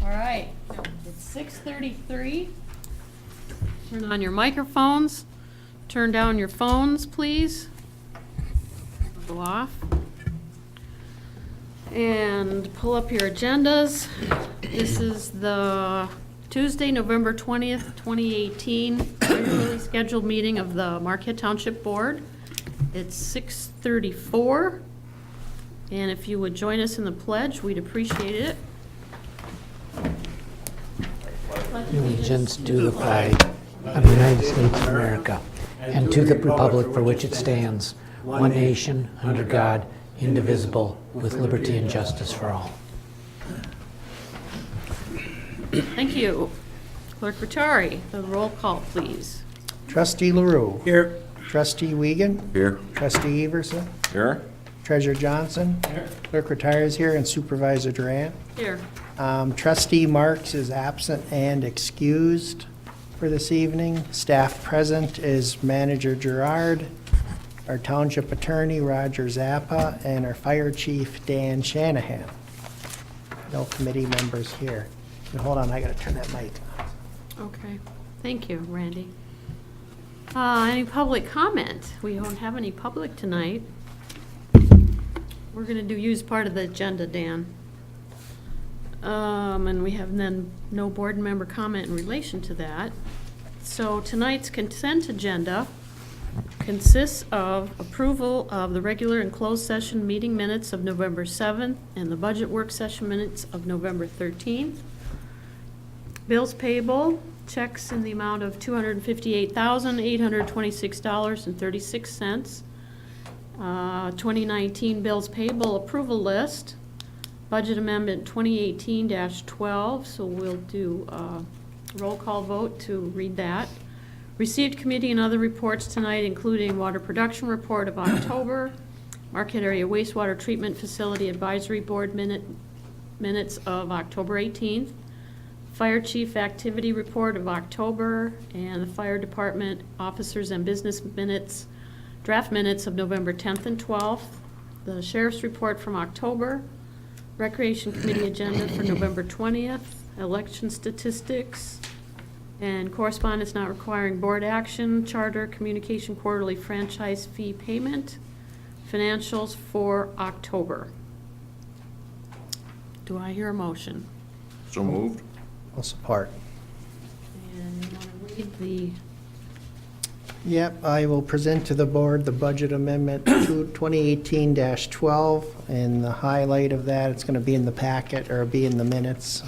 All right, it's 6:33. Turn on your microphones. Turn down your phones, please. Go off. And pull up your agendas. This is the Tuesday, November 20th, 2018, regularly scheduled meeting of the Marquette Township Board. It's 6:34. And if you would join us in the pledge, we'd appreciate it. Allegiance to the flag of the United States of America and to the republic for which it stands, one nation, under God, indivisible, with liberty and justice for all. Thank you. Clerk Rattari, the roll call, please. Trustee LaRue. Here. Trustee Wiegand. Here. Trustee Everson. Here. Treasurer Johnson. Here. Clerk Rattari is here, and Supervisor Durant. Here. Trustee Marks is absent and excused for this evening. Staff present is Manager Gerard, our Township Attorney Roger Zappa, and our Fire Chief Dan Shanahan. No committee members here. And hold on, I gotta turn that mic on. Okay. Thank you, Randy. Any public comment? We don't have any public tonight. We're going to use part of the agenda, Dan. And we have then no board member comment in relation to that. So tonight's consent agenda consists of approval of the regular and closed session meeting minutes of November 7th and the budget work session minutes of November 13th. Bills payable, checks in the amount of $258,826.36. 2019 bills payable approval list, budget amendment 2018-12, so we'll do a roll call vote to read that. Received committee and other reports tonight, including water production report of October, Marquette Area Wastewater Treatment Facility Advisory Board minutes of October 18th, Fire Chief Activity Report of October, and the Fire Department Officers and Business Minutes, draft minutes of November 10th and 12th, the Sheriff's Report from October, Recreation Committee agenda for November 20th, election statistics, and correspondence not requiring board action, charter, communication quarterly franchise fee payment, financials for October. Do I hear a motion? So moved. I'll support. And you want to read the, Yep, I will present to the board the budget amendment to 2018-12, and the highlight of that, it's going to be in the packet or be in the minutes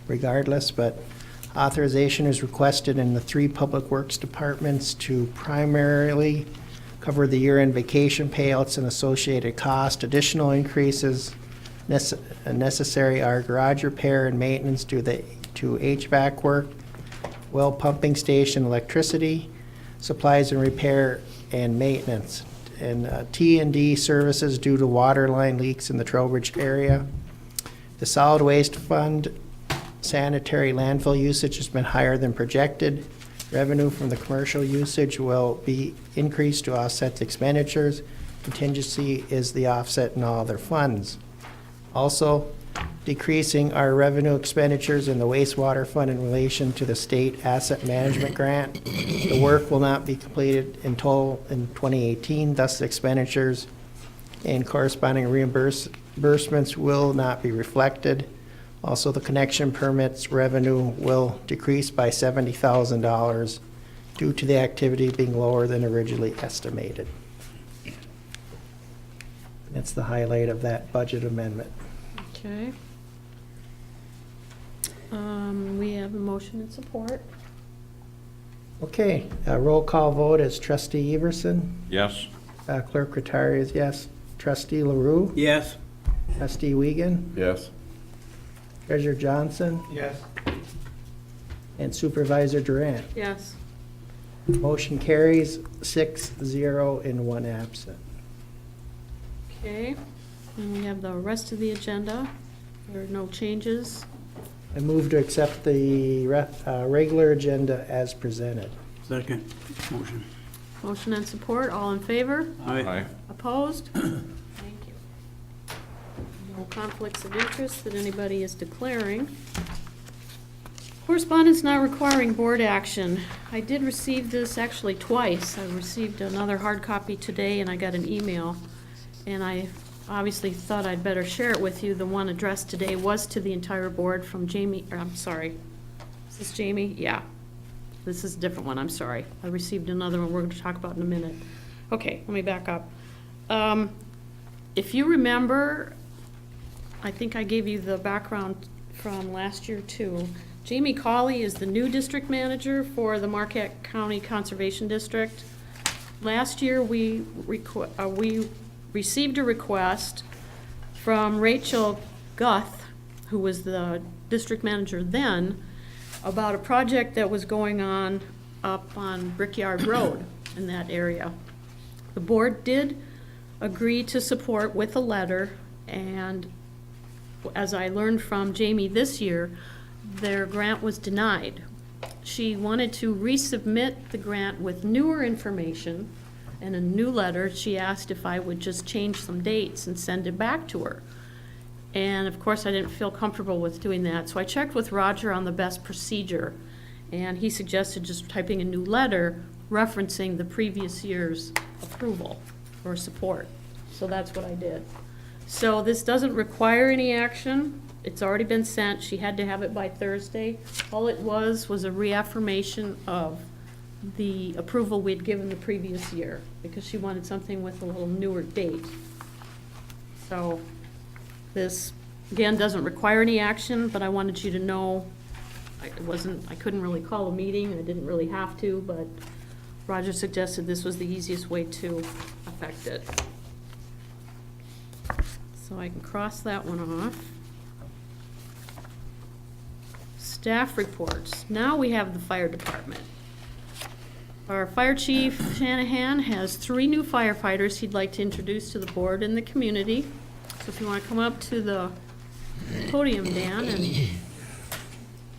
regardless, but authorization is requested in the 3 public works departments to primarily cover the year-end vacation payouts and associated cost. Additional increases necessary are garage repair and maintenance to HVAC work, well pumping station electricity, supplies and repair and maintenance, and T&D services due to water line leaks in the Trowbridge area. The solid waste fund sanitary landfill usage has been higher than projected. Revenue from the commercial usage will be increased to offset the expenditures. Contingency is the offset in all other funds. Also, decreasing our revenue expenditures in the wastewater fund in relation to the state asset management grant. The work will not be completed in total in 2018, thus the expenditures and corresponding reimbursements will not be reflected. Also, the connection permits revenue will decrease by $70,000 due to the activity being lower than originally estimated. That's the highlight of that budget amendment. okay. We have a motion and support. Okay, roll call vote is Trustee Everson. Yes. Clerk Rattari is yes. Trustee LaRue. Yes. Trustee Wiegand. Yes. Treasurer Johnson. Yes. And Supervisor Durant. Yes. Motion carries 6-0 and 1 absent. Okay, and we have the rest of the agenda. There are no changes. I move to accept the regular agenda as presented. Second motion. Motion and support, all in favor? Aye. Opposed? Thank you. No conflicts of interest that anybody is declaring. Correspondence not requiring board action. I did receive this actually twice. I received another hard copy today, and I got an email. And I obviously thought I'd better share it with you. The one addressed today was to the entire board from Jamie, or I'm sorry. Is this Jamie? Yeah. This is a different one, I'm sorry. I received another one we're going to talk about in a minute. Okay, let me back up. If you remember, I think I gave you the background from last year too. Jamie Cawley is the new district manager for the Marquette County Conservation District. Last year, we received a request from Rachel Guth, who was the district manager then, about a project that was going on up on Brickyard Road in that area. The board did agree to support with a letter, and as I learned from Jamie this year, their grant was denied. She wanted to resubmit the grant with newer information and a new letter. She asked if I would just change some dates and send it back to her. And of course, I didn't feel comfortable with doing that, so I checked with Roger on the best procedure, and he suggested just typing a new letter referencing the previous year's approval or support. So that's what I did. So this doesn't require any action. It's already been sent. She had to have it by Thursday. All it was a reaffirmation of the approval we'd given the previous year, because she wanted something with a little newer date. So this, again, doesn't require any action, but I wanted you to know I couldn't really call a meeting. I didn't really have to, but Roger suggested this was the easiest way to affect it. So I can cross that one off. Staff reports. Now we have the fire department. Our fire chief, Shanahan, has 3 new firefighters he'd like to introduce to the board and the community. So if you want to come up to the podium, Dan, and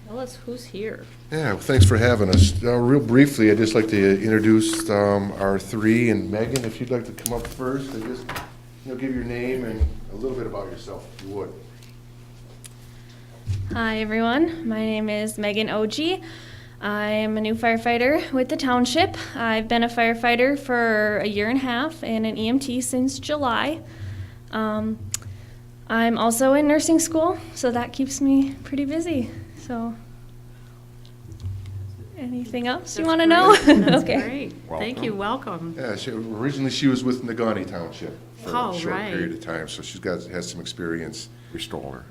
tell us who's here. Yeah, well, thanks for having us. Real briefly, I'd just like to introduce our 3, and Megan, if you'd like to come up first and just give your name and a little bit about yourself, if you would. Hi everyone, my name is Megan Oji. I'm a new firefighter with the township. I've been a firefighter for 1.5 years and an EMT since July. I'm also in nursing school, so that keeps me pretty busy. So, anything else you want to know? That's Okay. great. Thank you, welcome. Yeah, originally she was with Negaunee Township for Oh, a short right. period of time, so has some experience. We stole her.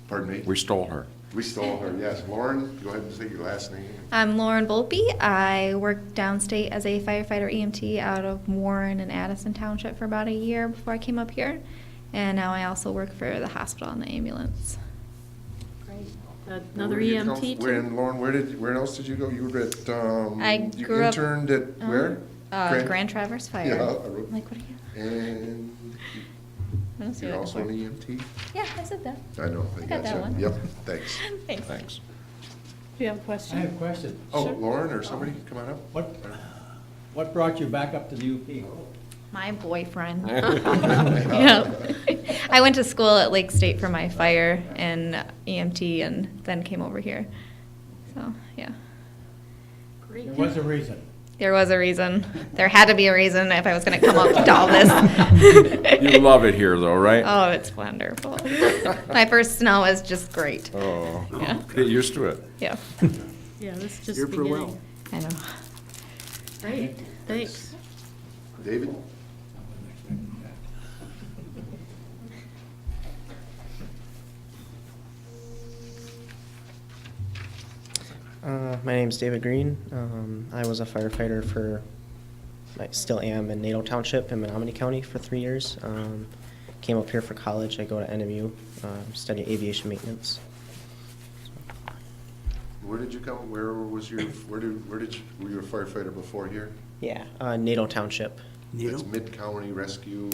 Pardon me? We stole her. We stole her, yes. Lauren, go ahead and say your last name. I'm Lauren Volpe. I worked downstate as a firefighter EMT out of Warren and Addison Township for about 1 year before I came up here. And now I also work for the hospital and the ambulance. Great. Another Where did you come- EMT Where, too? Lauren, where else did you go? You were at, I you grew up- interned at where? Grand Traverse Fire. Yeah, I wrote- Like, what are you? And What else are you you're looking also for? an EMT? Yeah, I said that. I know. I got that one. Yep, thanks. Thanks. Thanks. Do you have a question? I have a question. Oh, Lauren or somebody, come on up. What brought you back up to the UP? My boyfriend. Yeah. I went to school at Lake State for my fire and EMT and then came over here. So, yeah. Great. There was a reason. There was a reason. There had to be a reason if I was going to come up to all this. You love it here, though, right? Oh, it's wonderful. My first snow is just great. Oh, Yeah. get used to it. Yeah, Yeah, this is just Here for a beginning. while. I know. Great, thanks. David? My name's David Green. I was a firefighter I still am in Nato Township in Menominee County for 3 years. Came up here for college. I go to NMU, study aviation maintenance. Where did you come, were you a firefighter before here? Yeah, Nato Township. It's Mid-County Rescue,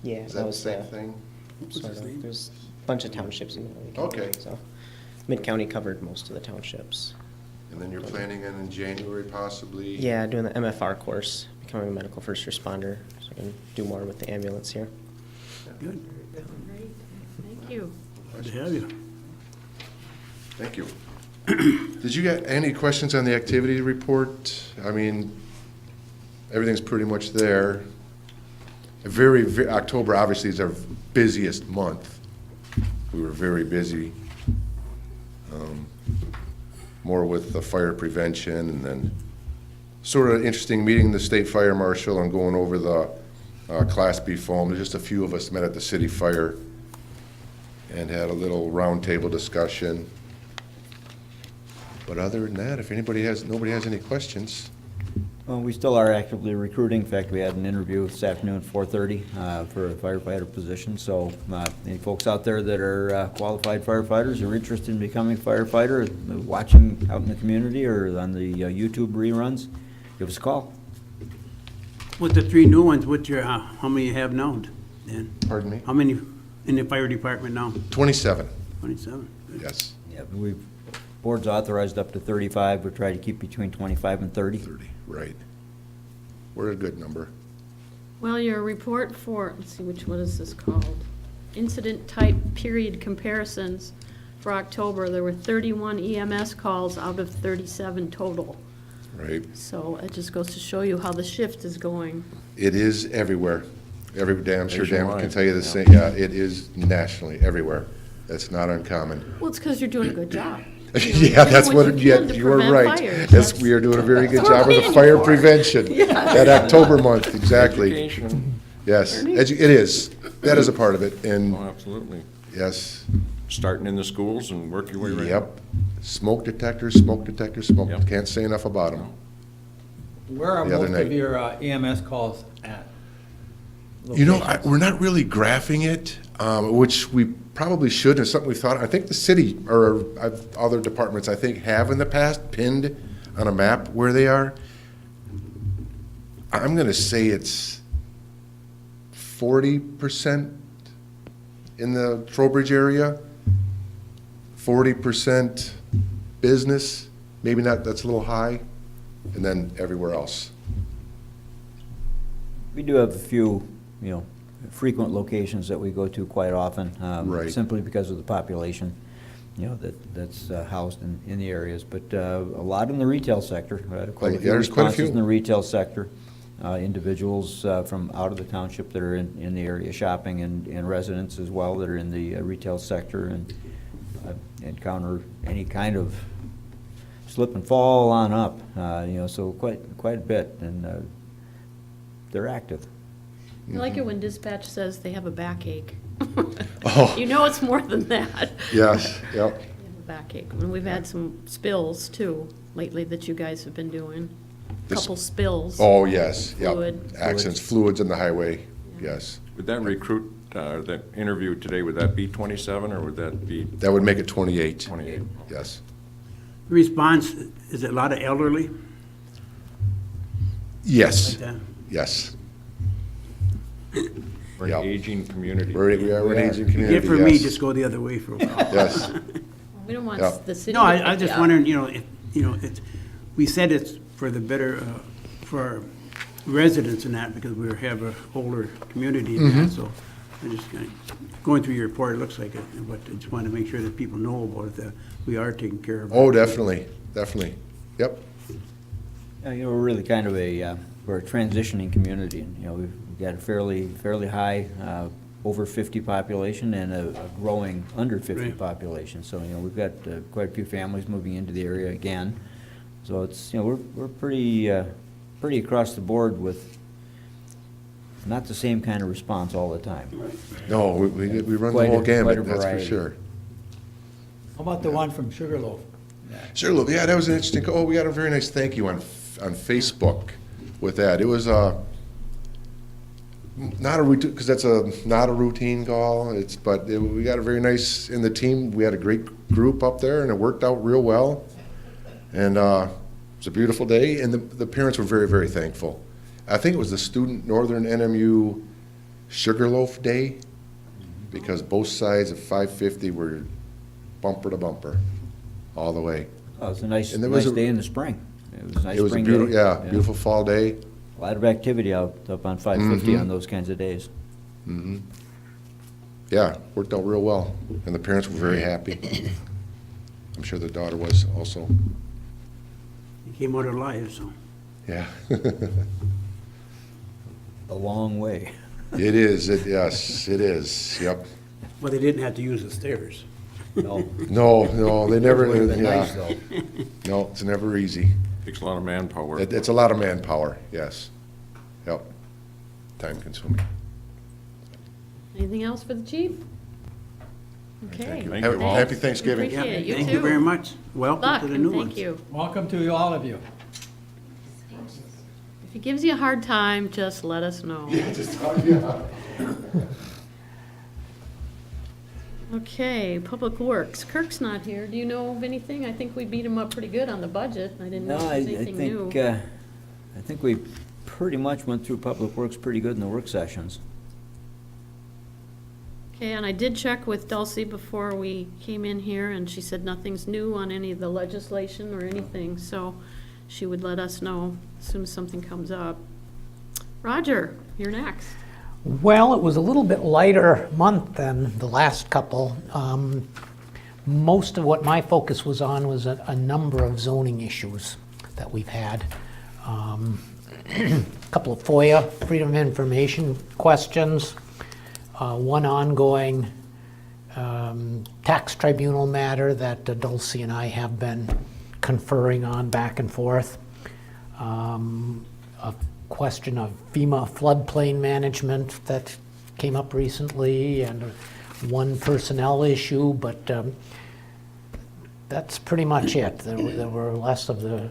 Yeah, is that that the was same thing? sort of. There's a bunch of townships in Menominee County. Okay. So Mid-County covered most of the townships. And then you're planning on in January possibly? Yeah, doing the MFR course, becoming a medical first responder, so I can do more with the ambulance here. Good. Great, thank Thank you. Good to have you. Thank you. Did you get any questions on the activity report? I mean, everything's pretty much there. October obviously is our busiest month. We were very busy. More with the fire prevention, and then sort of interesting meeting the state fire marshal and going over the Class B foam. There's just a few of us met at the city fire and had a little roundtable discussion. But other than that, if nobody has any questions. Well, we still are actively recruiting. In fact, we had an interview this afternoon at 4:30 for a firefighter position. So any folks out there that are qualified firefighters who are interested in becoming a firefighter, watching out in the community or on the YouTube reruns, give us a call. With the 3 new ones, what's your, how many you have now, Dan? Pardon me? How many in the fire department now? 27, 27? Good. yes. Yeah, board's authorized up to 35. We try to keep between 25 and 30. 30, right. We're a good number. Well, your report for, let's see, what is this called? Incident type period comparisons for October. There were 31 EMS calls out of 37 total. Right. So it just goes to show you how the shift is going. It is everywhere. Every damn sure damn can Nationwide, tell you the yeah. same. Yeah, it is nationally, everywhere. That's not uncommon. Well, it's because you're doing a good job. Yeah, that's what, you yeah, can to you are prevent right. fires. Yes, we are doing a very good That's what job we're with the paying fire you for. prevention. That October month, exactly. Education. Yes, it is. That is a part of it, Oh, and absolutely. yes, Starting in the schools and work your way right. yep. Smoke detectors, smoke. Yep. Can't say enough about them. Where are The other most of night. your EMS calls at? You know, Locations? we're not really graphing it, which we probably should. It's something we thought. I think the city or other departments, I think, have in the past pinned on a map where they are. I'm going to say it's 40% in the Trowbridge area, 40% business. Maybe not. That's a little high, and then everywhere else. We do have a few, frequent locations that we go to quite often. Right. Simply because of the population, that's housed in the areas. But a lot in the retail sector. Quite a few There's quite a responses few. in the retail sector. Individuals from out of the township that are in the area shopping, and residents as well that are in the retail sector, and encounter any kind of slip and fall on up. So quite a bit, and they're active. I like it when dispatch says they have a backache. Oh. You know it's more than that. Yes, yep. They have a backache. And we've had some spills too lately that you guys have been doing. This- Couple spills. Oh, yes, yep. Fluid. Accidents, fluids on the highway, yes. Would that recruit, that interview today, would that be 27 or would that be That would make it 28. 28? Yes. Response, is it a lot of elderly? Yes, Like that? yes. We're Yep. an aging community. We are an aging If community, for me, yes. just go the other way for a while. Yes, We don't want Yeah. the city No, to I pick just you up. wondering, it's, we said it's for the better, for our residents and that, because we have a older community and that, so I just going through your report, it looks like it, but I just wanted to make sure that people know about it, that we are taking care of it. oh, definitely, yep. We're really kind of we're a transitioning community, and, we've got a fairly high, over 50 population and a growing under 50 Right. population. So, we've got quite a few families moving into the area again. So it's, we're pretty across the board with not the same kind of response all the time. No, we run the Quite a- whole quite a gamut, that's for variety. sure. How about the one from Sugarloaf? Sure, Lou. Yeah, that was an interesting, we got a very nice thank you on Facebook with that. It was not a routine, because that's not a routine call, we got a very nice, in the team, we had a great group up there, and it worked out real well. And it was a beautiful day, and the parents were very, very thankful. I think it was the Student Northern NMU Sugarloaf Day, because both sides of 550 were bumper to bumper, all the way. Oh, it was a nice And there was day in the spring. It was a nice It was a spring beautiful, day. beautiful fall day. A lot of activity up on 550 Mhm. on those kinds of days. Mhm. yeah, worked out real well, and the parents were very happy. I'm sure the daughter was also, He came out alive, so. yeah. A long way. It is, yes, it is, yep. Well, they didn't have to use the stairs. No. No, they never, Would've been nice, yeah. though. No, it's never easy. Takes a lot of manpower. It's a lot of manpower, yes. Yep. Time consuming. Anything else for the chief? Okay. Thank you all. Happy Thanksgiving. Appreciate it. You Thank too. you very much. Welcome Luck, to the and new thank ones. you. Welcome to all of you. If he gives you a hard time, just let us know. Okay, Public Works. Kirk's not here. Do you know of anything? I think we beat him up pretty good on the budget. I didn't know No, if I there's anything new. think we pretty much went through Public Works pretty good in the work sessions. Okay, and I did check with Dulcie before we came in here, and she said nothing's new on any of the legislation or anything, so she would let us know as soon as something comes up. Roger, you're next. Well, it was a little bit lighter month than the last couple. Most of what my focus was on was a number of zoning issues that we've had. A couple of FOIA, Freedom of Information questions, one ongoing tax tribunal matter that Dulcie and I have been conferring on back and forth. A question of FEMA floodplain management that came up recently, and one personnel issue, but that's pretty much it. There were less of the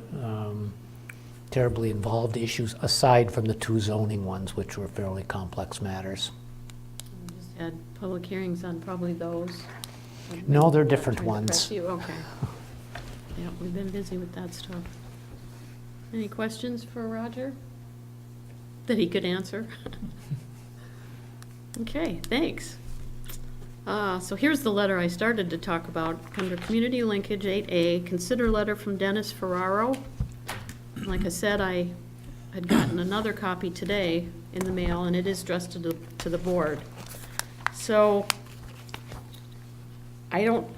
terribly involved issues, aside from the two zoning ones, which were fairly complex matters. We just had public hearings on probably those. No, they're different Trying to ones. press you. Okay. Yeah, we've been busy with that stuff. Any questions for Roger that he could answer? Okay, thanks. So here's the letter I started to talk about. Under Community Linkage 8A, consider letter from Dennis Ferraro. Like I said, I had gotten another copy today in the mail, and it is addressed to the board. So I don't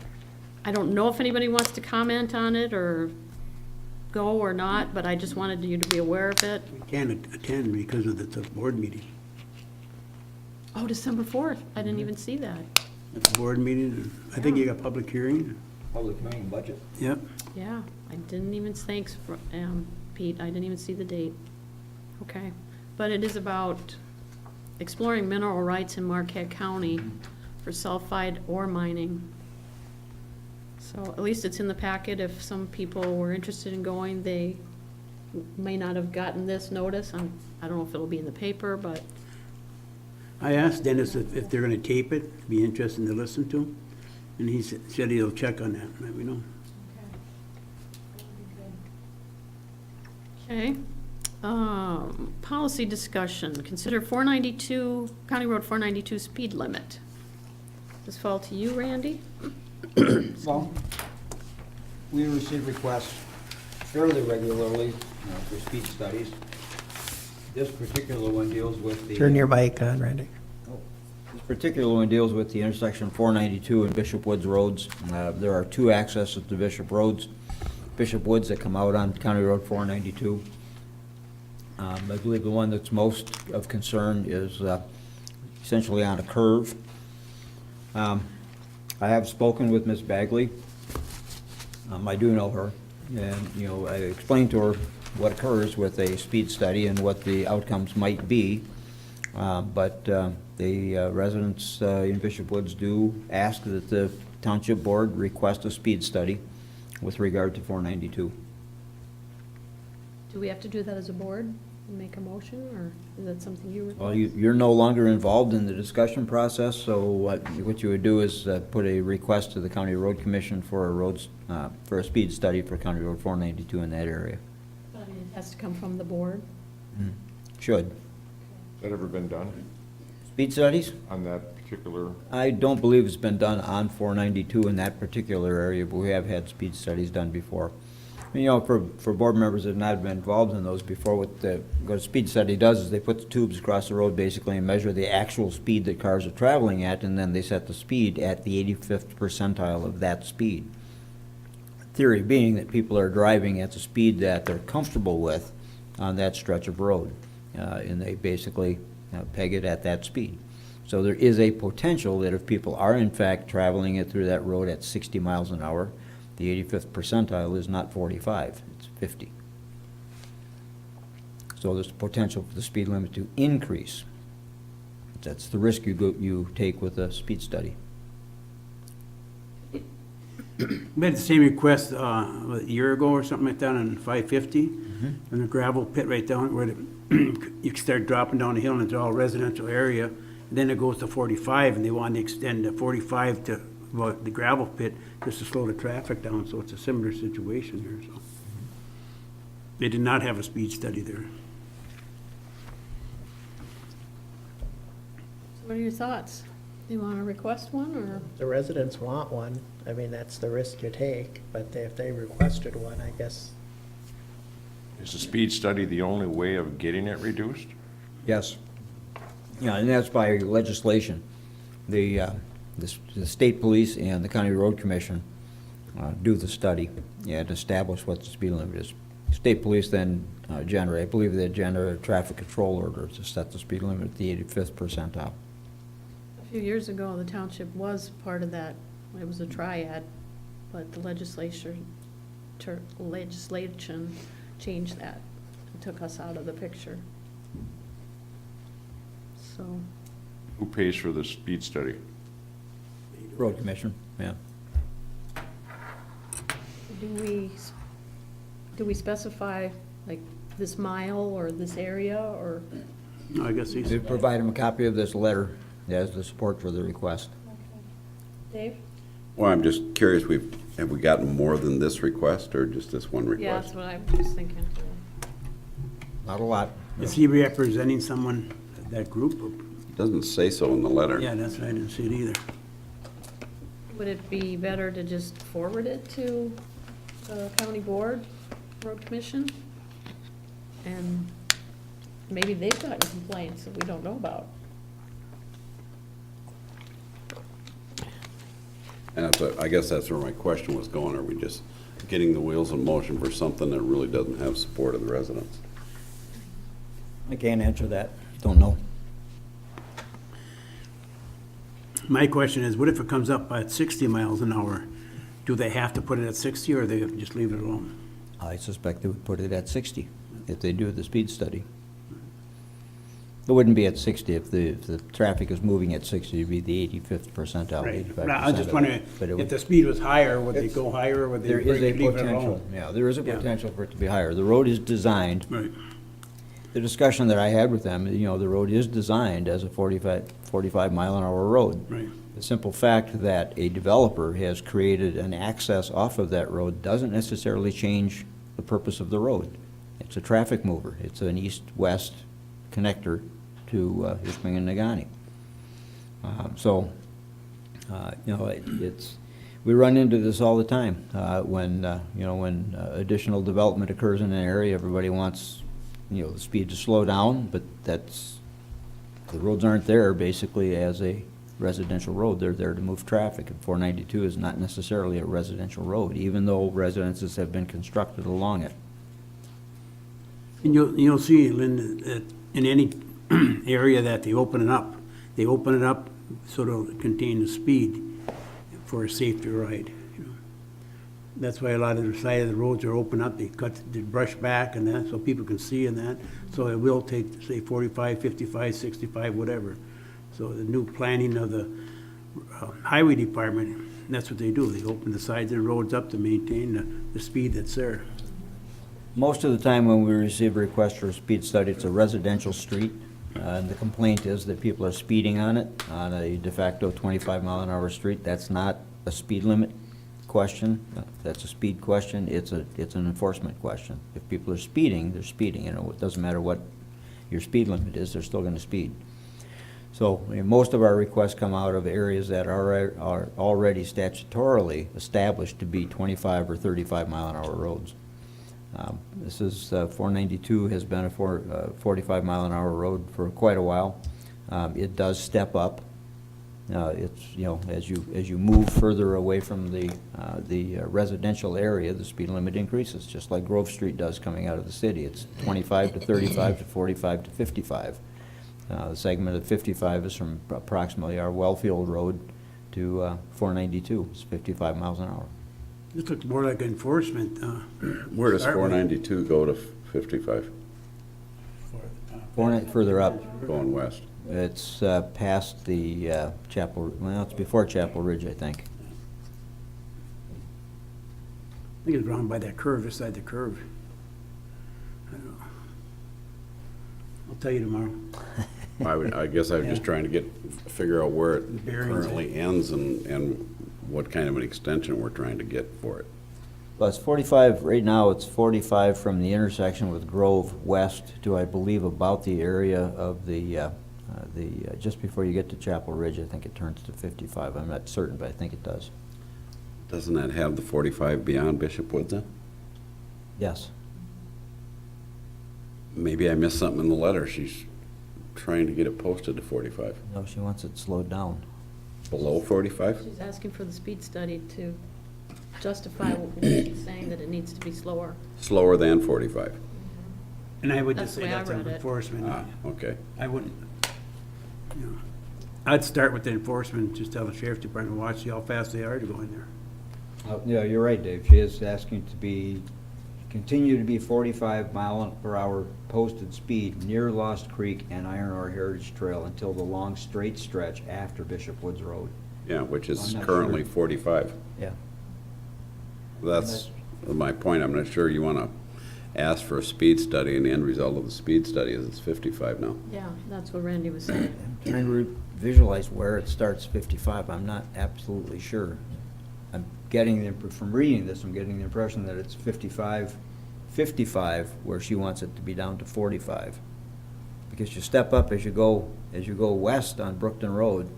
know if anybody wants to comment on it or go or not, but I just wanted you to be aware of it. We can't attend because of the board meeting. Oh, December 4th. I didn't even see that. At the board meeting, I think you got public hearing. Public hearing budget. Yep. Yeah, I didn't even, thanks, Pete, I didn't even see the date. Okay, but it is about exploring mineral rights in Marquette County for sulfide ore mining. So at least it's in the packet. If some people were interested in going, they may not have gotten this notice. I don't know if it'll be in the paper, but I asked Dennis if they're gonna tape it, be interested to listen to, and he said he'll check on that, let me know. okay. Policy discussion. Consider 492, County Road 492 speed limit. This fall to you, Randy? Well, we receive requests fairly regularly for speed studies. This particular one deals with the... Turn your mic on, Randy. This particular one deals with the intersection 492 and Bishop Woods roads. There are two accesses to Bishop Roads, Bishop Woods that come out on County Road 492. I believe the one that's most of concern is essentially on a curve. I have spoken with Ms. Bagley. I do know her, and I explained to her what occurs with a speed study and what the outcomes might be. But the residents in Bishop Woods do ask that the Township Board request a speed study with regard to 492. Do we have to do that as a board and make a motion, or is that something you request? Well, you're no longer involved in the discussion process, so what you would do is put a request to the County Road Commission for a speed study for County Road 492 in that area. But I mean, it has to come from the board. Should. Has that ever been done Speed studies? on that particular? I don't believe it's been done on 492 in that particular area, but we have had speed studies done before. You know, for board members that have not been involved in those before, what the speed study does is they put the tubes across the road basically and measure the actual speed that cars are traveling at, and then they set the speed at the 85th percentile of that speed. Theory being that people are driving at the speed that they're comfortable with on that stretch of road, and they basically peg it at that speed. So there is a potential that if people are in fact traveling it through that road at 60 miles an hour, the 85th percentile is not 45, it's 50. So there's potential for the speed limit to increase. That's the risk you take with a speed study. We had the same request a year ago or something like that on 550, and the gravel pit right down where you start dropping down the hill and it's all residential area. And then it goes to 45, and they want to extend the 45 to the gravel pit just to slow the traffic down. So it's a similar situation here. So they did not have a speed study there. What are your thoughts? You want to request one, or? The residents want one. I mean, that's the risk you take, but if they requested one, I guess. Is the speed study the only way of getting it reduced? Yes. Yeah, and that's by legislation. The state police and the county road commission do the study and establish what the speed limit is. State police then generate, I believe they generate a traffic control order to set the speed limit at the 85th percentile. A few years ago, the township was part of that. It was a triad, but the legislation changed that and took us out of the picture. So, Who pays for the speed study? Road commission, yeah. do we specify, like, this mile or this area, or? I guess he's. We provide them a copy of this letter as the support for the request. Dave? Well, I'm just curious, have we gotten more than this request or just this one request? Yeah, that's what I was thinking. Not a lot. Is he representing someone, that group? Doesn't say so in the letter. Yeah, that's right, I didn't see it either. Would it be better to just forward it to the county board, road commission? And maybe they've gotten complaints that we don't know about. And I guess that's where my question was going. Are we just getting the wheels in motion for something that really doesn't have support of the residents? I can't answer that. Don't know. My question is, what if it comes up at 60 miles an hour? Do they have to put it at 60, or they just leave it alone? I suspect they would put it at 60 if they do the speed study. It wouldn't be at 60 if the traffic is moving at 60. It'd be the 85th percentile. Right. 85% I was just of wondering, it. But it if would- the speed was higher, would they go higher, or would they There is a leave it potential. alone? Yeah, there is a Yeah. potential for it to be higher. The road is designed. Right. The discussion that I had with them, the road is designed as a 45 mile an hour road. Right. The simple fact that a developer has created an access off of that road doesn't necessarily change the purpose of the road. It's a traffic mover. It's an east-west connector to Ishpeming and Nagani. We run into this all the time when additional development occurs in an area. Everybody wants the speed to slow down, but the roads aren't there basically as a residential road. They're there to move traffic, and 492 is not necessarily a residential road, even though residences have been constructed along it. And you'll see, Lynn, that in any area that they open it up so it'll contain the speed for a safety ride. That's why a lot of the side of the roads are open up. They cut the brush back and that, so people can see and that. So it will take, say, 45, 55, 65, whatever. So the new planning of the highway department, that's what they do. They open the sides of the roads up to maintain the speed that's there. Most of the time when we receive a request for a speed study, it's a residential street. And the complaint is that people are speeding on it, on a de facto 25 mile an hour street. That's not a speed limit question. That's a speed question. It's an enforcement question. If people are speeding, they're speeding. It doesn't matter what your speed limit is, they're still going to speed. So most of our requests come out of areas that are already statutorily established to be 25 or 35 mile an hour roads. This is, 492 has been a 45-mile-an-hour road for quite a while. It does step up. It's, you know, as you move further away from the residential area, the speed limit increases, just like Grove Street does coming out of the city. It's 25 to 35 to 45 to 55. The segment of 55 is from approximately our Wellfield Road to 492. It's 55 miles an hour. This looks more like enforcement. Where does start with. 492 go to 55, Further up, going west? it's past the Chapel, well, it's before Chapel Ridge, I think. I think it's around by that curve, beside the curve. I don't know. I'll tell you tomorrow. I guess I was just trying to figure out where it bearings. currently ends and what kind of an extension we're trying to get for it. Well, it's 45, right now, it's 45 from the intersection with Grove west to, I believe, about the area of just before you get to Chapel Ridge. I think it turns to 55. I'm not certain, but I think it does. Doesn't that have the 45 beyond Bishop Woods then? Yes. Maybe I missed something in the letter. She's trying to get it posted to 45. No, she wants it slowed down. Below 45? She's asking for the speed study to justify what she's saying, that it needs to be slower. Slower than 45. And I would That's just the say way I that's read it. enforcement. Ah, okay. I wouldn't, you know, I'd start with the enforcement, just tell the sheriff's department, watch, see how fast they are to go in there. Yeah, you're right, Dave. She is asking to continue to be 45 mile per hour posted speed near Lost Creek and Iron Ore Heritage Trail until the long straight stretch after Bishop Woods Road. Yeah, which is I'm not currently sure. 45. Yeah. That's my point. I'm not sure you want to ask for a speed study, and the end result of the speed study is it's 55 now. Yeah, that's what Randy was saying. I'm trying to visualize where it starts 55. I'm not absolutely sure. I'm getting, from reading this, I'm getting the impression that it's 55, where she wants it to be down to 45. Because you step up as you go west on Brookton Road,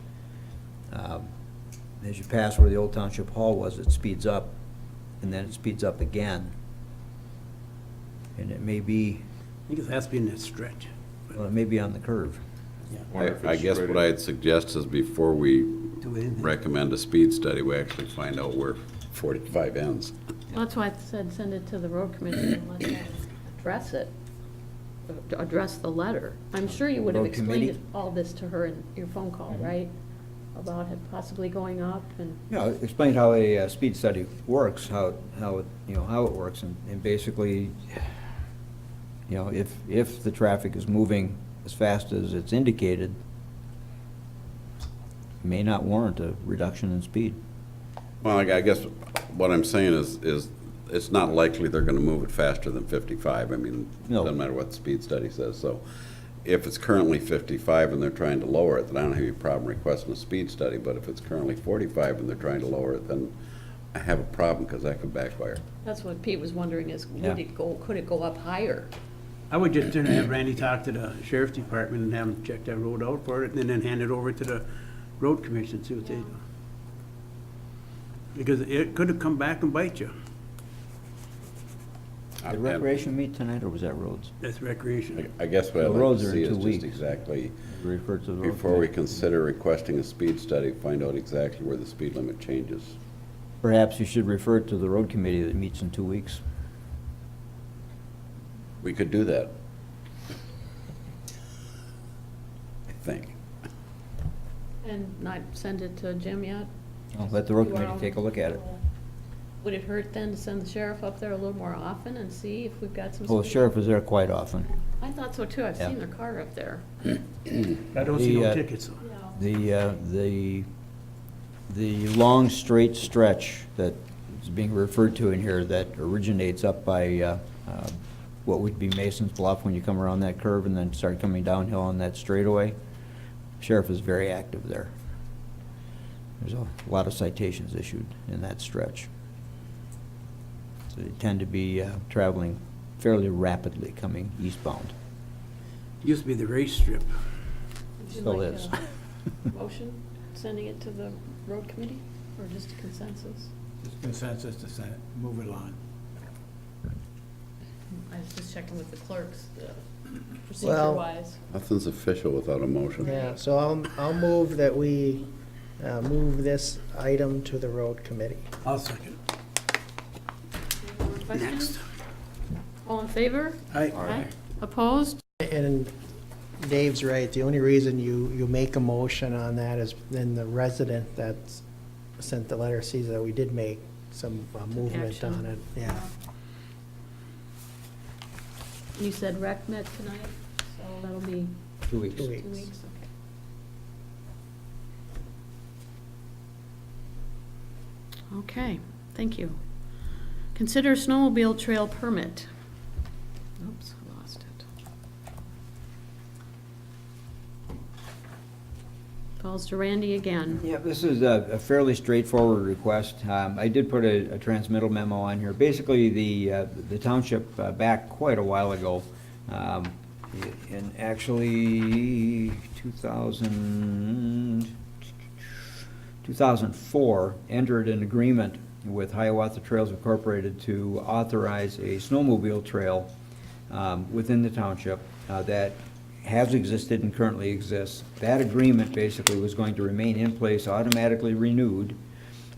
as you pass where the old Township Hall was, it speeds up, and then it speeds up again. And it may be, I think it has to be in that stretch. well, it may be on the curve. I guess what I'd suggest is before we Do anything. recommend a speed study, we actually find out where 45 ends. Well, that's why I said send it to the road commission and let them address it, address the letter. I'm sure you would have Road explained committee? all this to her in your phone call, right? About it possibly going up and, Yeah, explain how a speed study works, how it works, and basically, if the traffic is moving as fast as it's indicated, it may not warrant a reduction in speed. Well, I guess what I'm saying is it's not likely they're going to move it faster than 55. I mean, it No. doesn't matter what the speed study says. So if it's currently 55 and they're trying to lower it, then I don't have any problem requesting a speed study. But if it's currently 45 and they're trying to lower it, then I have a problem because that could backfire. that's what Pete was wondering is, Yeah. could it go up higher? I would just have Randy talk to the sheriff's department and have them check that road out for it, and then hand it over to the road commission, see what they do. Because it could have come back and bite you. Did recreation meet tonight, or was that roads? That's recreation. I guess what I'd The like roads to are see in is 2 just weeks. exactly, Refer to the road before we committee. consider requesting a speed study, find out exactly where the speed limit changes. Perhaps you should refer it to the road committee that meets in 2 weeks. We could do that. I think. And not send it to Jim yet? I'll let the road You committee are- take a look at it. Would it hurt then to send the sheriff up there a little more often and see if we've got some? Well, the sheriff is there quite often. I thought so too. I've Yeah. seen their car up there. I don't see no tickets. So. The long straight stretch that is being referred to in here that originates up by what would be Mason's Bluff when you come around that curve and then start coming downhill on that straightaway, sheriff is very active there. There's a lot of citations issued in that stretch. So they tend to be traveling fairly rapidly coming eastbound. Used to be the race strip. Would you Still like is. a motion, sending it to the road committee, or just a consensus? Just consensus to move it along. was just checking with the clerks, Well- procedure-wise. Nothing's official without a motion. Yeah, so I'll move that we move this item to the road committee. I'll second. Any more questions? Next. All in favor? Aye. Opposed? And Dave's right, the only reason you make a motion on that is then the resident that sent the letter sees that we did make some movement Action. on it, yeah. You said rec met tonight, so that'll be 2 weeks. 2 2 weeks. weeks, okay. Okay, thank you. Consider snowmobile trail permit. Oops, I lost it. Falls to Randy again. Yeah, this is a fairly straightforward request. I did put a transmittal memo on here. Basically, the township back quite a while ago, in actually 2004, entered an agreement with Hiawatha Trails Incorporated to authorize a snowmobile trail within the township that has existed and currently exists. That agreement basically was going to remain in place, automatically renewed,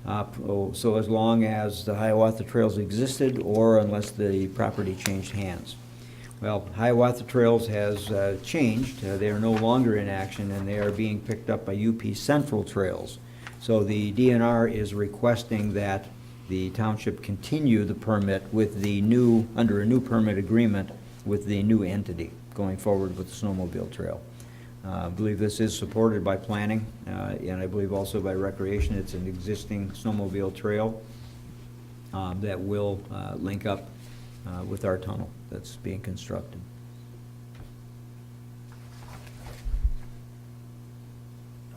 so as long as the Hiawatha Trails existed or unless the property changed hands. Well, Hiawatha Trails has changed. They are no longer in action, and they are being picked up by UP Central Trails. So the DNR is requesting that the township continue the permit with the new, under a new permit agreement with the new entity going forward with the snowmobile trail. I believe this is supported by planning, and I believe also by recreation. It's an existing snowmobile trail that will link up with our tunnel that's being constructed.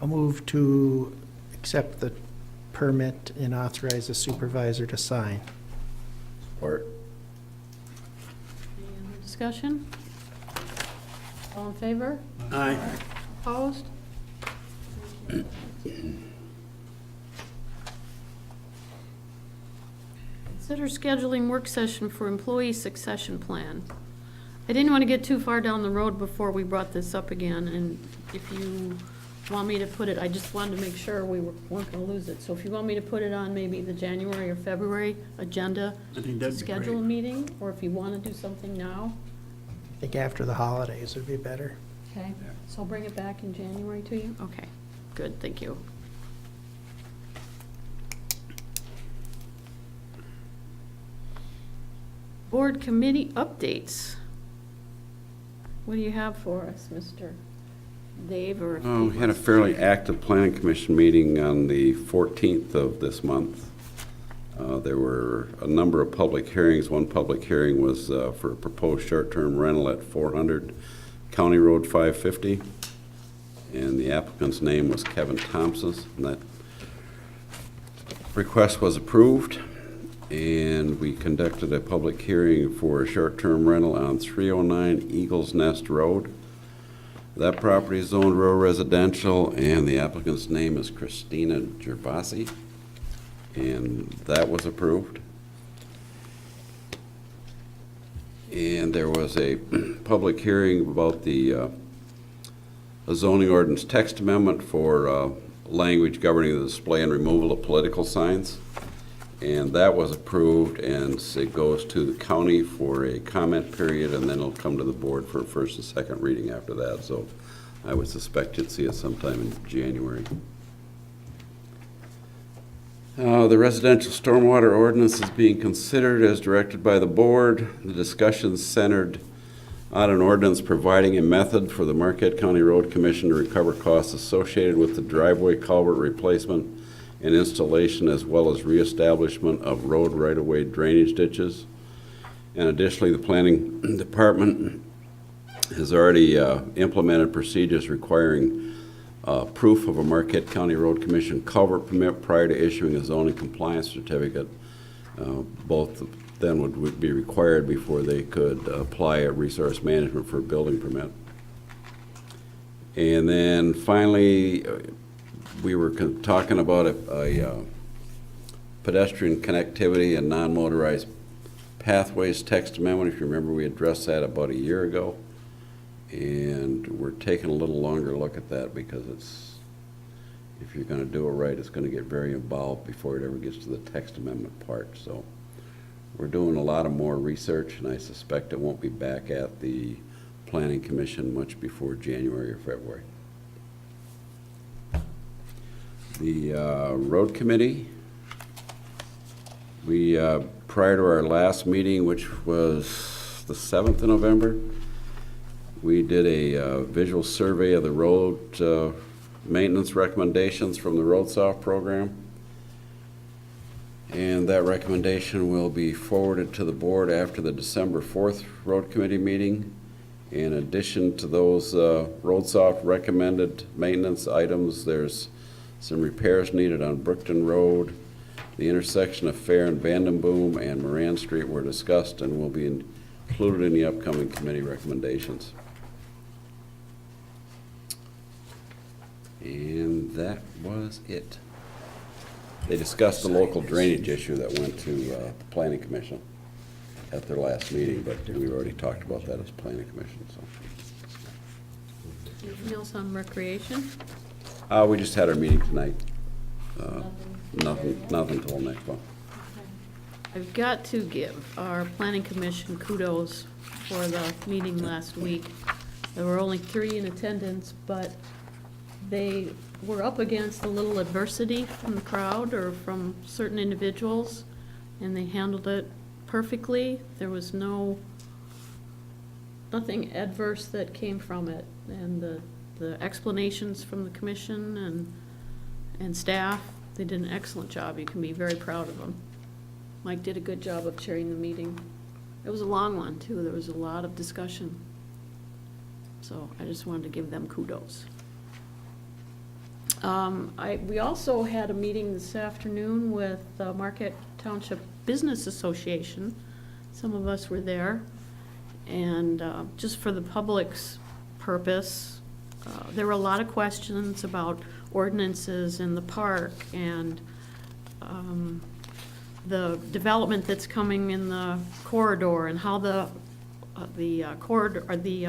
I'll move to accept the permit and authorize the supervisor to sign. Support. Any other discussion? All in favor? Aye. Opposed? Consider scheduling work session for employee succession plan. I didn't want to get too far down the road before we brought this up again, and if you want me to put it, I just wanted to make sure we weren't going to lose it. So if you want me to put it on maybe the January or February agenda I think to that'd be schedule a great. meeting, or if you want to do something now. I think after the holidays would be better. Okay, so I'll bring it back in January to you? Okay, good, thank you. Board committee updates. What do you have for us, Mr. Dave, or? if We he had a wants to fairly take- active planning commission meeting on the 14th of this month. There were a number of public hearings. One public hearing was for a proposed short-term rental at 400 County Road 550, and the applicant's name was Kevin Thompson, and that request was approved. And we conducted a public hearing for a short-term rental on 309 Eagles Nest Road. That property is zoned rural residential, and the applicant's name is Christina Gervasi, and that was approved. And there was a public hearing about the a zoning ordinance text amendment for language governing the display and removal of political signs. And that was approved, and it goes to the county for a comment period, and then it'll come to the board for a first and second reading after that. So I would suspect you'd see it sometime in January. The residential stormwater ordinance is being considered as directed by the board. The discussions centered on an ordinance providing a method for the Marquette County Road Commission to recover costs associated with the driveway culvert replacement and installation, as well as reestablishment of road right-of-way drainage ditches. And additionally, the planning department has already implemented procedures requiring proof of a Marquette County Road Commission culvert permit prior to issuing a zoning compliance certificate. Both of them would be required before they could apply a resource management for a building permit. And then finally, we were talking about a pedestrian connectivity and non-motorized Pathways text amendment, if you remember, we addressed that about a year ago. And we're taking a little longer look at that because it's, if you're gonna do it right, it's gonna get very involved before it ever gets to the text amendment part. So we're doing a lot of more research, and I suspect it won't be back at the Planning Commission much before January or February. The Road Committee, we, prior to our last meeting, which was the 7th of November, we did a visual survey of the road maintenance recommendations from the Road Soft program. And that recommendation will be forwarded to the board after the December 4th Road Committee meeting. In addition to those Road Soft recommended maintenance items, there's some repairs needed on Brookton Road. The intersection of Fair and Vandenboom and Moran Street were discussed and will be included in the upcoming committee recommendations. And that was it. They discussed the local drainage issue that went to the Planning Commission at their last meeting, but we've already talked about that as Planning Commission, so. Anything else on recreation? We just had our meeting tonight. Nothing till next one. I've got to give our planning commission kudos for the meeting last week. There were only 3 in attendance, but they were up against a little adversity from the crowd or from certain individuals, and they handled it perfectly. There was nothing adverse that came from it, and the explanations from the commission and staff, they did an excellent job. You can be very proud of them. Mike did a good job of chairing the meeting. It was a long one, too. There was a lot of discussion. So I just wanted to give them kudos. We also had a meeting this afternoon with the Marquette Township Business Association. Some of us were there. And just for the public's purpose, there were a lot of questions about ordinances in the park and the development that's coming in the corridor and how the corridor or the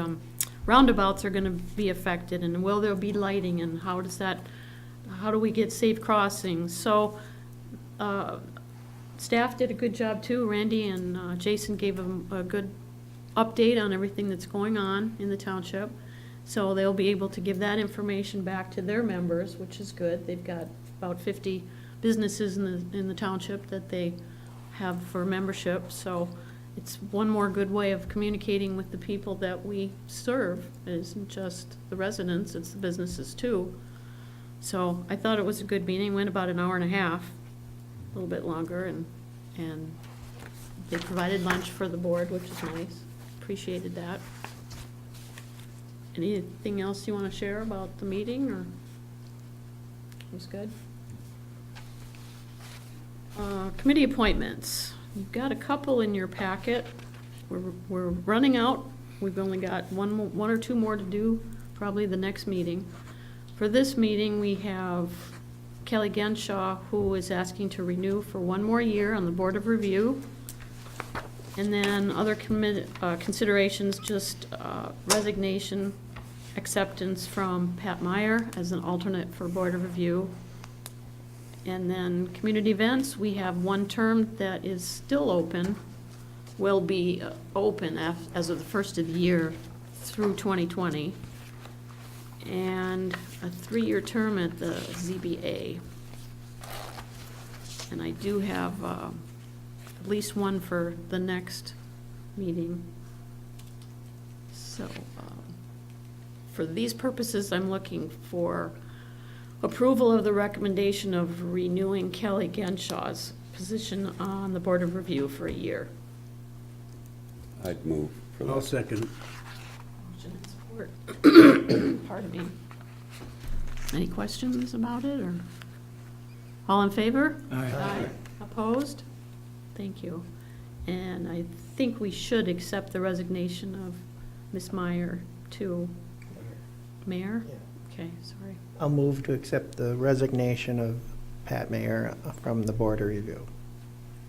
roundabouts are going to be affected, and will there be lighting, and how do we get safe crossings? So staff did a good job too. Randy and Jason gave them a good update on everything that's going on in the township. So they'll be able to give that information back to their members, which is good. They've got about 50 businesses in the township that they have for membership. So it's one more good way of communicating with the people that we serve. It isn't just the residents, it's the businesses too. So I thought it was a good meeting. Went about an hour and a half, a little bit longer, and they provided lunch for the board, which is nice. Appreciated that. Anything else you want to share about the meeting, or it was good? Committee appointments. You've got a couple in your packet. We're running out. We've only got one or two more to do, probably the next meeting. For this meeting, we have Kelly Genshaw, who is asking to renew for 1 more year on the Board of Review. And then other considerations, just resignation, acceptance from Pat Meyer as an alternate for Board of Review. And then community events, we have 1 term that is still open, will be open as of the first of the year through 2020. And a 3-year term at the ZBA. And I do have at least 1 for the next meeting. So for these purposes, I'm looking for approval of the recommendation of renewing Kelly Genshaw's position on the Board of Review for a year. I'd move for that. I'll second. Motion and support. Pardon me. Any questions about it, or? All in favor? Aye. Opposed? Thank you. And I think we should accept the resignation of Ms. Meyer to Mayor? Yeah. Okay, sorry. I'll move to accept the resignation of Pat Mayer from the Board of Review.